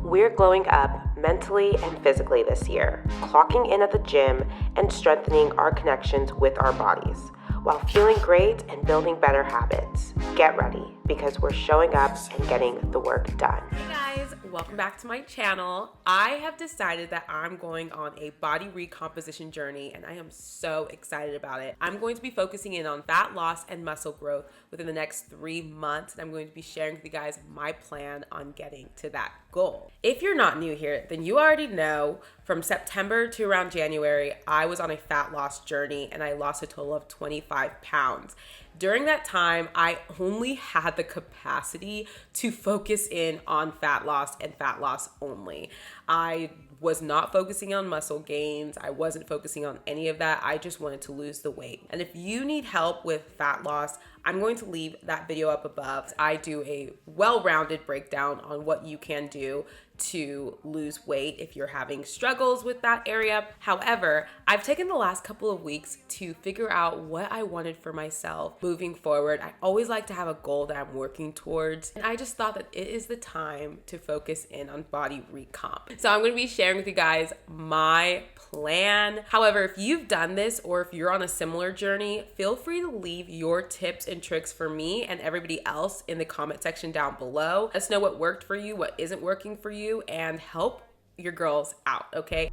We're glowing up mentally and physically this year, clocking in at the gym and strengthening our connections with our bodies, while feeling great and building better habits. Get ready, because we're showing up and getting the work done. Hey guys, welcome back to my channel. I have decided that I'm going on a body recomposition journey, and I am so excited about it. I'm going to be focusing in on fat loss and muscle growth within the next 3 months, and I'm going to be sharing with you guys my plan on getting to that goal. If you're not new here, then you already know from September to around January, I was on a fat loss journey and I lost a total of 25 pounds. During that time, I only had the capacity to focus in on fat loss and fat loss only. I was not focusing on muscle gains. I wasn't focusing on any of that. I just wanted to lose the weight. And if you need help with fat loss, I'm going to leave that video up above. I do a well-rounded breakdown on what you can do to lose weight if you're having struggles with that area. However, I've taken the last couple of weeks to figure out what I wanted for myself moving forward. I always like to have a goal that I'm working towards, and I just thought that it is the time to focus in on body recomp. So I'm going to be sharing with you guys my plan. However, if you've done this or if you're on a similar journey, feel free to leave your tips and tricks for me and everybody else in the comment section down below. Let us know what worked for you, what isn't working for you, and help your girls out, okay?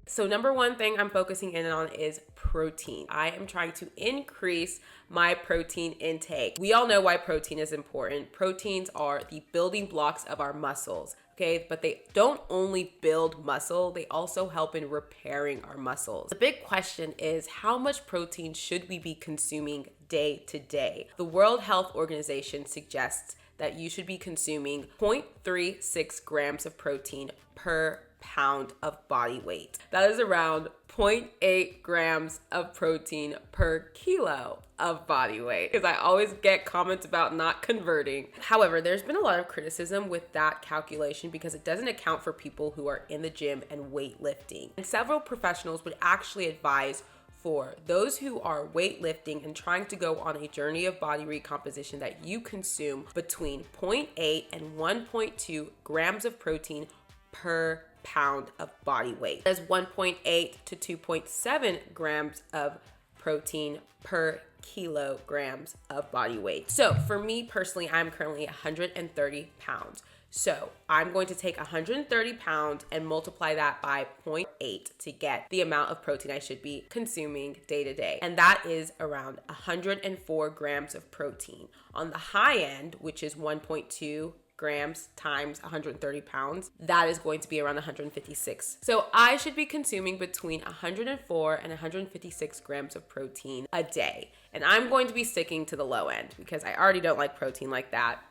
So number one thing I'm focusing in on is protein. I am trying to increase my protein intake. We all know why protein is important. Proteins are the building blocks of our muscles, okay? But they don't only build muscle, they also help in repairing our muscles. The big question is, how much protein should we be consuming day to day? The World Health Organization suggests that you should be consuming 0.36 grams of protein per pound of body weight. That is around 0.8 grams of protein per kilo of body weight, because I always get comments about not converting. However, there's been a lot of criticism with that calculation because it doesn't account for people who are in the gym and weightlifting. And several professionals would actually advise for those who are weightlifting and trying to go on a journey of body recomposition that you consume between 0.8 and 1.2 grams of protein per pound of body weight. That's 1.8 to 2.7 grams of protein per kilograms of body weight. So for me personally, I'm currently 130 pounds. So I'm going to take 130 pounds and multiply that by 0.8 to get the amount of protein I should be consuming day to day. And that is around 104 grams of protein. On the high end, which is 1.2 grams times 130 pounds, that is going to be around 156. So I should be consuming between 104 and 156 grams of protein a day. And I'm going to be sticking to the low end because I already don't like protein like that.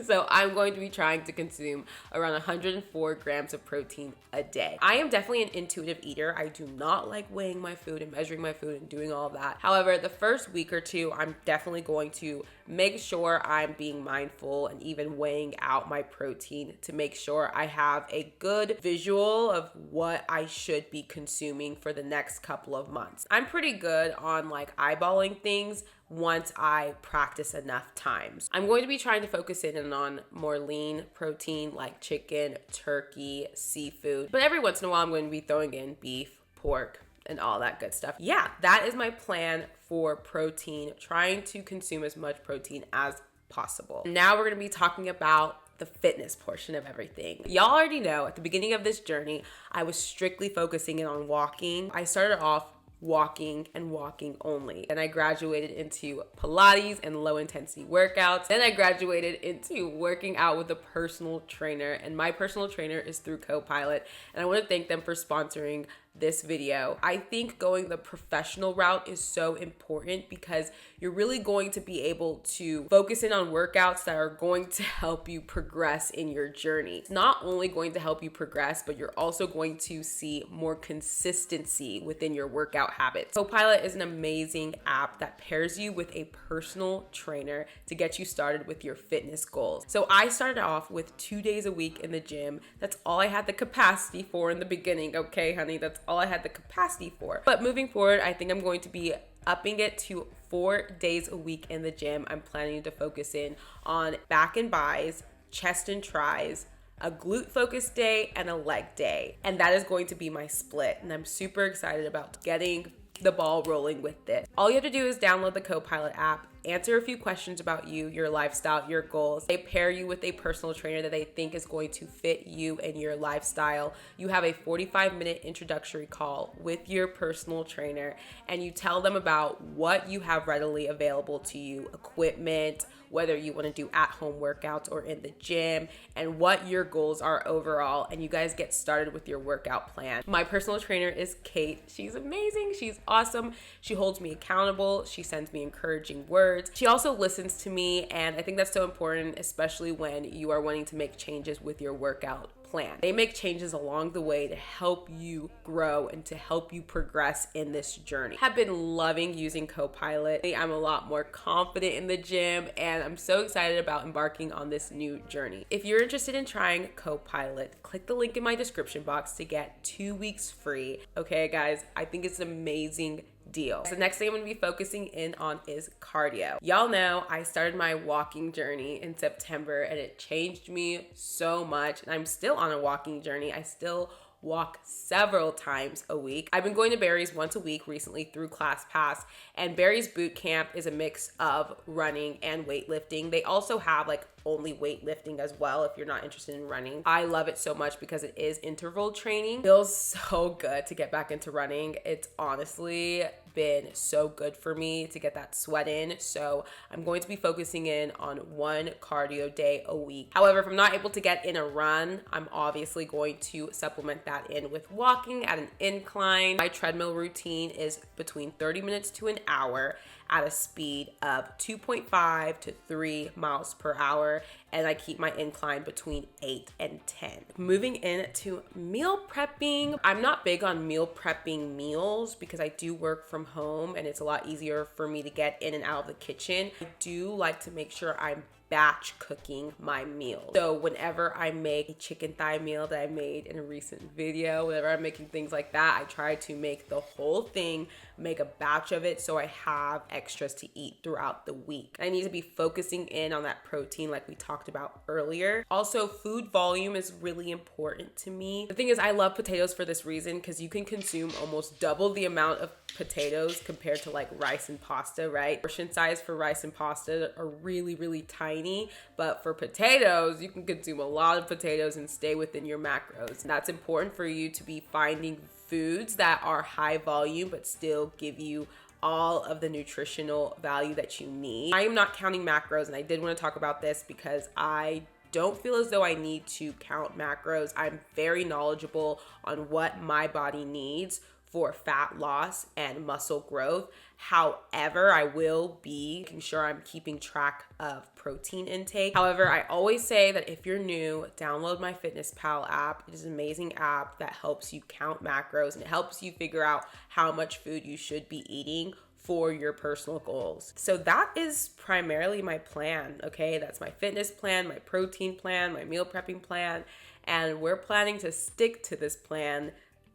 So I'm going to be trying to consume around 104 grams of protein a day. I am definitely an intuitive eater. I do not like weighing my food and measuring my food and doing all of that. However, the first week or two, I'm definitely going to make sure I'm being mindful and even weighing out my protein to make sure I have a good visual of what I should be consuming for the next couple of months. I'm pretty good on like eyeballing things once I practice enough times. I'm going to be trying to focus in on more lean protein like chicken, turkey, seafood, but every once in a while I'm going to be throwing in beef, pork, and all that good stuff. Yeah, that is my plan for protein, trying to consume as much protein as possible. Now we're going to be talking about the fitness portion of everything. Y'all already know at the beginning of this journey, I was strictly focusing in on walking. I started off walking and walking only. Then I graduated into Pilates and low intensity workouts. Then I graduated into working out with a personal trainer, and my personal trainer is through Copilot, and I want to thank them for sponsoring this video. I think going the professional route is so important because you're really going to be able to focus in on workouts that are going to help you progress in your journey. It's not only going to help you progress, but you're also going to see more consistency within your workout habits. Copilot is an amazing app that pairs you with a personal trainer to get you started with your fitness goals. So I started off with 2 days a week in the gym. That's all I had the capacity for in the beginning. Okay, honey, that's all I had the capacity for. But moving forward, I think I'm going to be upping it to 4 days a week in the gym. I'm planning to focus in on back and bis, chest and tris, a glute focused day, and a leg day. And that is going to be my split. And I'm super excited about getting the ball rolling with this. All you have to do is download the Copilot app, answer a few questions about you, your lifestyle, your goals. They pair you with a personal trainer that they think is going to fit you and your lifestyle. You have a 45-minute introductory call with your personal trainer, and you tell them about what you have readily available to you, equipment, whether you want to do at-home workouts or in the gym, and what your goals are overall, and you guys get started with your workout plan. My personal trainer is Kate. She's amazing. She's awesome. She holds me accountable. She sends me encouraging words. She also listens to me, and I think that's so important, especially when you are wanting to make changes with your workout plan. They make changes along the way to help you grow and to help you progress in this journey. I've been loving using Copilot. I'm a lot more confident in the gym, and I'm so excited about embarking on this new journey. If you're interested in trying Copilot, click the link in my description box to get 2 weeks free. Okay, guys, I think it's an amazing deal. So the next thing I'm going to be focusing in on is cardio. Y'all know I started my walking journey in September, and it changed me so much. And I'm still on a walking journey. I still walk several times a week. I've been going to Barry's once a week recently through ClassPass, and Barry's boot camp is a mix of running and weightlifting. They also have like only weightlifting as well if you're not interested in running. I love it so much because it is interval training. Feels so good to get back into running. It's honestly been so good for me to get that sweat in. So I'm going to be focusing in on 1 cardio day a week. However, if I'm not able to get in a run, I'm obviously going to supplement that in with walking at an incline. My treadmill routine is between 30 minutes to an hour at a speed of 2.5 to 3 miles per hour, and I keep my incline between 8 and 10. Moving into meal prepping. I'm not big on meal prepping meals because I do work from home and it's a lot easier for me to get in and out of the kitchen. I do like to make sure I'm batch cooking my meals. So whenever I make a chicken thigh meal that I made in a recent video, whenever I'm making things like that, I try to make the whole thing, make a batch of it so I have extras to eat throughout the week. I need to be focusing in on that protein like we talked about earlier. Also, food volume is really important to me. The thing is, I love potatoes for this reason because you can consume almost double the amount of potatoes compared to like rice and pasta, right? Portion size for rice and pasta are really, really tiny, but for potatoes, you can consume a lot of potatoes and stay within your macros. And that's important for you to be finding foods that are high volume but still give you all of the nutritional value that you need. I am not counting macros, and I did want to talk about this because I don't feel as though I need to count macros. I'm very knowledgeable on what my body needs for fat loss and muscle growth. However, I will be making sure I'm keeping track of protein intake. However, I always say that if you're new, download my FitnessPal app. It is an amazing app that helps you count macros and it helps you figure out how much food you should be eating for your personal goals. So that is primarily my plan, okay? That's my fitness plan, my protein plan, my meal prepping plan, and we're planning to stick to this plan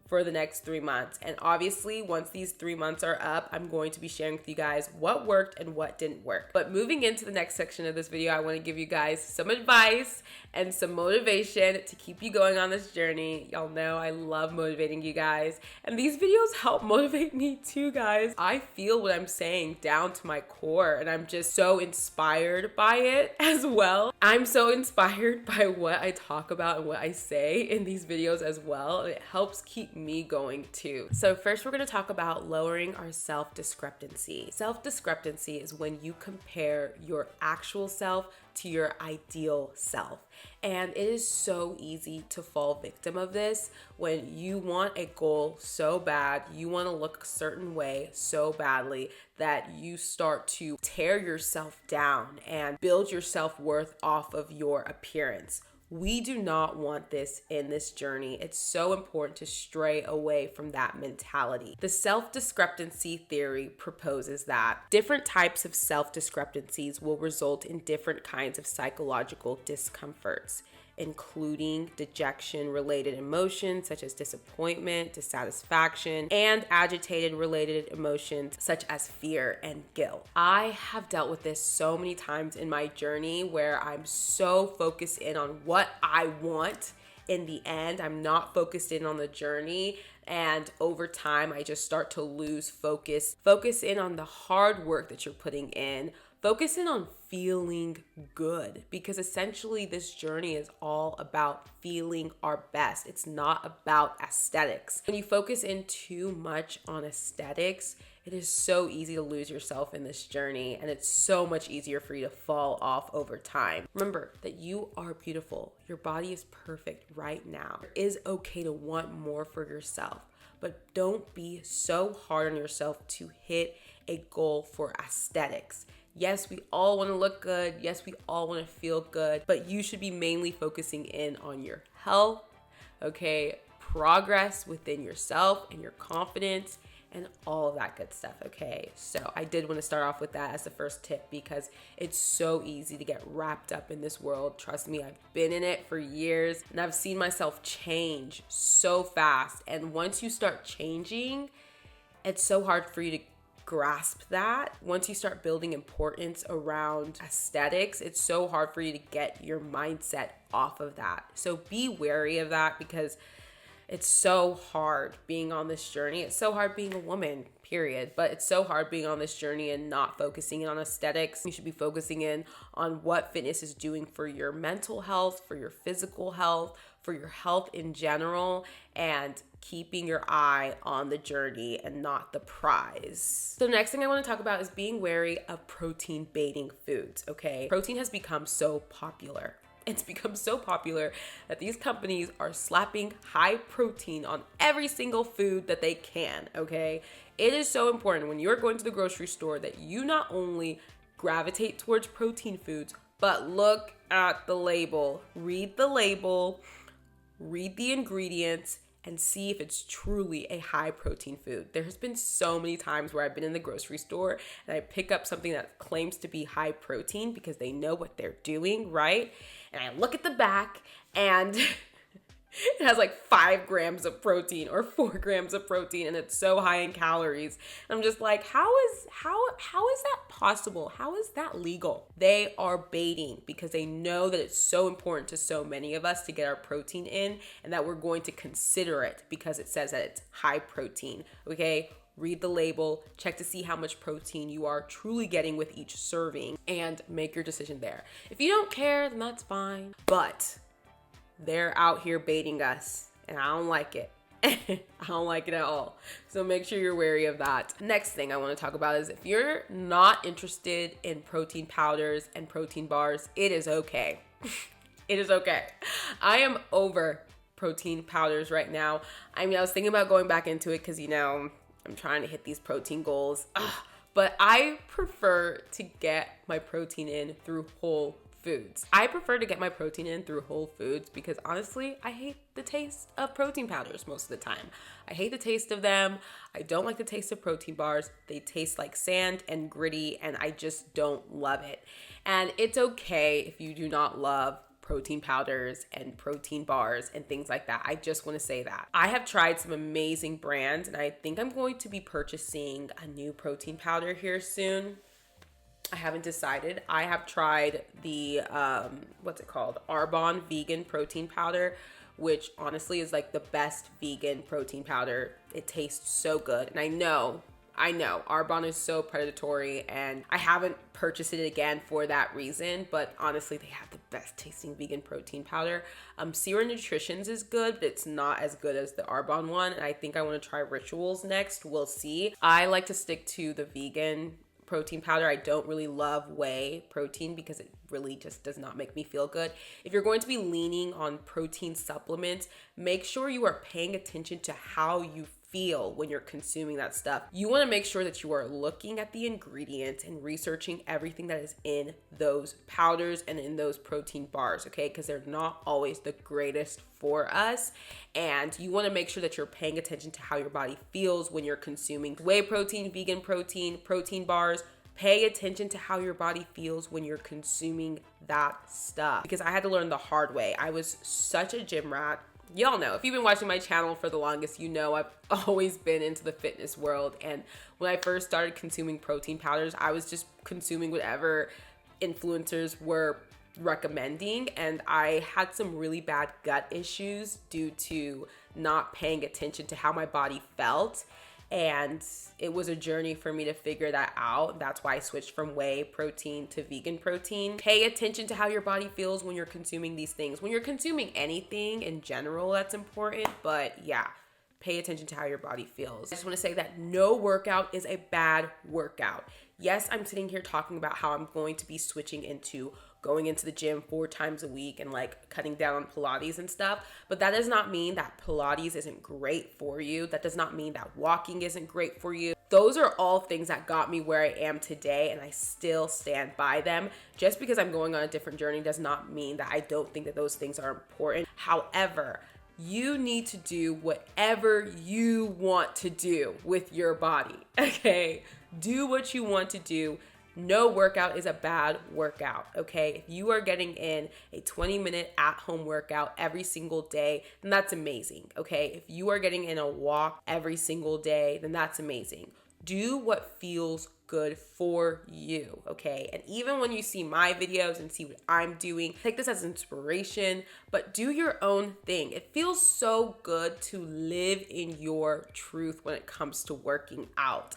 for the next 3 months. And obviously, once these 3 months are up, I'm going to be sharing with you guys what worked and what didn't work. But moving into the next section of this video, I want to give you guys some advice and some motivation to keep you going on this journey. Y'all know I love motivating you guys, and these videos help motivate me too, guys. I feel what I'm saying down to my core, and I'm just so inspired by it as well. I'm so inspired by what I talk about and what I say in these videos as well, and it helps keep me going too. So first, we're going to talk about lowering our self-discrepancy. Self-discrepancy is when you compare your actual self to your ideal self. And it is so easy to fall victim of this when you want a goal so bad, you want to look a certain way so badly that you start to tear yourself down and build your self-worth off of your appearance. We do not want this in this journey. It's so important to stray away from that mentality. The self-discrepancy theory proposes that different types of self-discrepancies will result in different kinds of psychological discomforts. including dejection-related emotions such as disappointment, dissatisfaction, and agitated-related emotions such as fear and guilt. I have dealt with this so many times in my journey where I'm so focused in on what I want. In the end, I'm not focused in on the journey, and over time, I just start to lose focus. Focus in on the hard work that you're putting in. Focus in on feeling good, because essentially this journey is all about feeling our best. It's not about aesthetics. When you focus in too much on aesthetics, it is so easy to lose yourself in this journey, and it's so much easier for you to fall off over time. Remember that you are beautiful. Your body is perfect right now. It is okay to want more for yourself, but don't be so hard on yourself to hit a goal for aesthetics. Yes, we all want to look good. Yes, we all want to feel good, but you should be mainly focusing in on your health, okay? Progress within yourself and your confidence and all of that good stuff, okay? So I did want to start off with that as the first tip, because it's so easy to get wrapped up in this world. Trust me, I've been in it for years, and I've seen myself change so fast. And once you start changing, it's so hard for you to grasp that. Once you start building importance around aesthetics, it's so hard for you to get your mindset off of that. So be wary of that, because it's so hard being on this journey. It's so hard being a woman, period. But it's so hard being on this journey and not focusing in on aesthetics. You should be focusing in on what fitness is doing for your mental health, for your physical health, for your health in general, and keeping your eye on the journey and not the prize. So next thing I want to talk about is being wary of protein baiting foods, okay? Protein has become so popular. It's become so popular that these companies are slapping high protein on every single food that they can, okay? It is so important when you're going to the grocery store that you not only gravitate towards protein foods, but look at the label. Read the label, read the ingredients, and see if it's truly a high protein food. There has been so many times where I've been in the grocery store and I pick up something that claims to be high protein because they know what they're doing, right? And I look at the back and it has like 5 grams of protein or 4 grams of protein, and it's so high in calories. And I'm just like, how is that possible? How is that legal? They are baiting because they know that it's so important to so many of us to get our protein in, and that we're going to consider it because it says that it's high protein, okay? Read the label, check to see how much protein you are truly getting with each serving, and make your decision there. If you don't care, then that's fine. But they're out here baiting us, and I don't like it. I don't like it at all. So make sure you're wary of that. Next thing I want to talk about is if you're not interested in protein powders and protein bars, it is okay. It is okay. I am over protein powders right now. I mean, I was thinking about going back into it because, I'm trying to hit these protein goals. But I prefer to get my protein in through whole foods. I prefer to get my protein in through whole foods because honestly, I hate the taste of protein powders most of the time. I hate the taste of them. I don't like the taste of protein bars. They taste like sand and gritty, and I just don't love it. And it's okay if you do not love protein powders and protein bars and things like that. I just want to say that. I have tried some amazing brands, and I think I'm going to be purchasing a new protein powder here soon. I haven't decided. I have tried the, Arbonne vegan protein powder, which honestly is like the best vegan protein powder. It tastes so good. And I know Arbonne is so predatory, and I haven't purchased it again for that reason, but honestly, they have the best tasting vegan protein powder. Sierra Nutrition's is good, but it's not as good as the Arbonne one, and I think I want to try Rituals next. We'll see. I like to stick to the vegan protein powder. I don't really love whey protein because it really just does not make me feel good. If you're going to be leaning on protein supplements, make sure you are paying attention to how you feel when you're consuming that stuff. You want to make sure that you are looking at the ingredients and researching everything that is in those powders and in those protein bars, okay? Because they're not always the greatest for us. And you want to make sure that you're paying attention to how your body feels when you're consuming whey protein, vegan protein, protein bars. Pay attention to how your body feels when you're consuming that stuff. Because I had to learn the hard way. I was such a gym rat. Y'all know, if you've been watching my channel for the longest, you know I've always been into the fitness world. And when I first started consuming protein powders, I was just consuming whatever influencers were recommending, and I had some really bad gut issues due to not paying attention to how my body felt. And it was a journey for me to figure that out. That's why I switched from whey protein to vegan protein. Pay attention to how your body feels when you're consuming these things. When you're consuming anything in general, that's important. But yeah, pay attention to how your body feels. I just want to say that no workout is a bad workout. Yes, I'm sitting here talking about how I'm going to be switching into going into the gym 4 times a week and like cutting down on Pilates and stuff. But that does not mean that Pilates isn't great for you. That does not mean that walking isn't great for you. Those are all things that got me where I am today, and I still stand by them. Just because I'm going on a different journey does not mean that I don't think that those things are important. However, you need to do whatever you want to do with your body, okay? Do what you want to do. No workout is a bad workout, okay? If you are getting in a 20-minute at-home workout every single day, then that's amazing, okay? If you are getting in a walk every single day, then that's amazing. Do what feels good for you, okay? And even when you see my videos and see what I'm doing, take this as inspiration, but do your own thing. It feels so good to live in your truth when it comes to working out.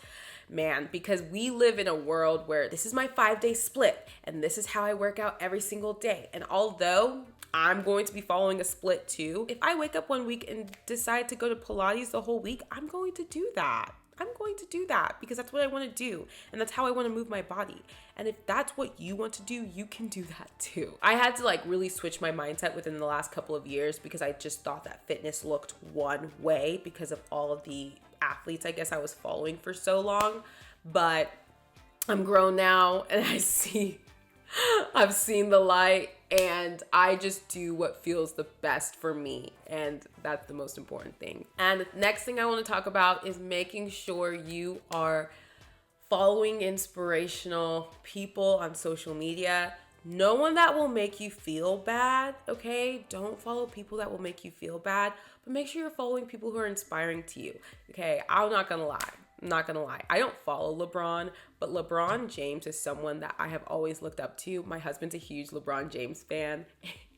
Man, because we live in a world where this is my 5-day split and this is how I work out every single day. And although I'm going to be following a split too, if I wake up one week and decide to go to Pilates the whole week, I'm going to do that. I'm going to do that because that's what I want to do. And that's how I want to move my body. And if that's what you want to do, you can do that too. I had to like really switch my mindset within the last couple of years because I just thought that fitness looked one way because of all of the athletes I guess I was following for so long. But I'm grown now and I've seen the light, and I just do what feels the best for me, and that's the most important thing. And the next thing I want to talk about is making sure you are following inspirational people on social media. No one that will make you feel bad, okay? Don't follow people that will make you feel bad, but make sure you're following people who are inspiring to you, okay? I'm not gonna lie. I don't follow LeBron, but LeBron James is someone that I have always looked up to. My husband's a huge LeBron James fan.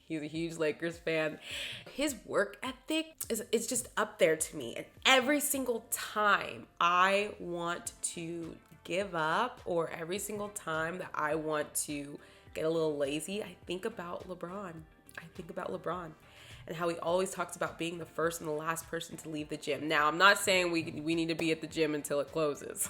He's a huge Lakers fan. His work ethic is just up there to me. And every single time I want to give up, or every single time that I want to get a little lazy, I think about LeBron. And how he always talks about being the first and the last person to leave the gym. Now, I'm not saying we need to be at the gym until it closes.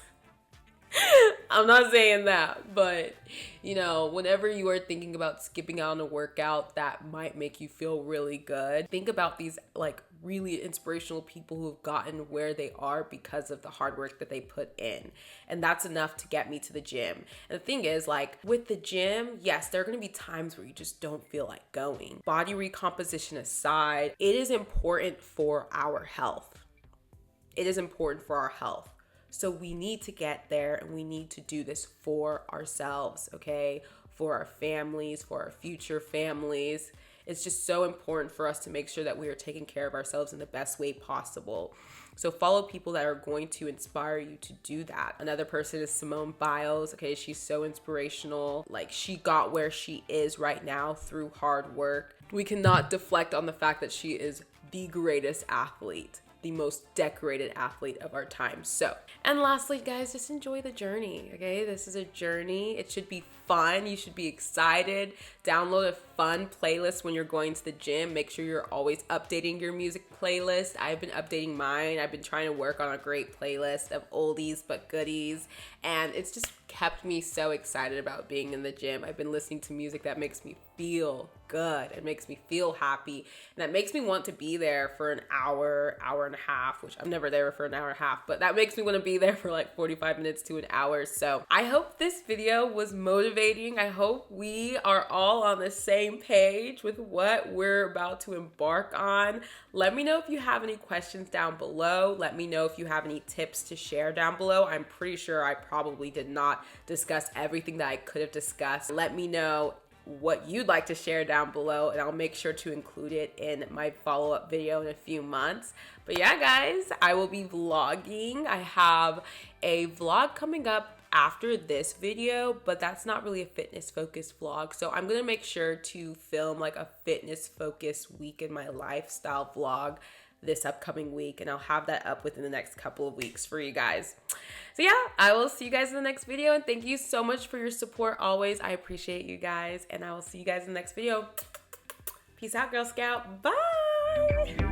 I'm not saying that, but you know, whenever you are thinking about skipping out on a workout that might make you feel really good, think about these like really inspirational people who've gotten where they are because of the hard work that they put in. And that's enough to get me to the gym. And the thing is, like with the gym, yes, there are going to be times where you just don't feel like going. Body recomposition aside, it is important for our health. So we need to get there, and we need to do this for ourselves, okay? For our families, for our future families. It's just so important for us to make sure that we are taking care of ourselves in the best way possible. So follow people that are going to inspire you to do that. Another person is Simone Biles, okay? She's so inspirational. Like, she got where she is right now through hard work. We cannot deflect on the fact that she is the greatest athlete, the most decorated athlete of our time. So, and lastly, guys, just enjoy the journey, okay? This is a journey. It should be fun. You should be excited. Download a fun playlist when you're going to the gym. Make sure you're always updating your music playlist. I've been updating mine. I've been trying to work on a great playlist of oldies but goodies, and it's just kept me so excited about being in the gym. I've been listening to music that makes me feel good. It makes me feel happy, and that makes me want to be there for an hour and a half, which I'm never there for an hour and a half, but that makes me want to be there for like 45 minutes to an hour. So I hope this video was motivating. I hope we are all on the same page with what we're about to embark on. Let me know if you have any questions down below. Let me know if you have any tips to share down below. I'm pretty sure I probably did not not discussed everything that I could have discussed. Let me know what you'd like to share down below, and I'll make sure to include it in my follow-up video in a few months. But yeah, guys, I will be vlogging. I have a vlog coming up after this video, but that's not really a fitness focused vlog. So I'm gonna make sure to film like a fitness focused week in my lifestyle vlog this upcoming week, and I'll have that up within the next couple of weeks for you guys. So yeah, I will see you guys in the next video, and thank you so much for your support always. I appreciate you guys, and I will see you guys in the next video. Peace out, Girl Scout. Bye.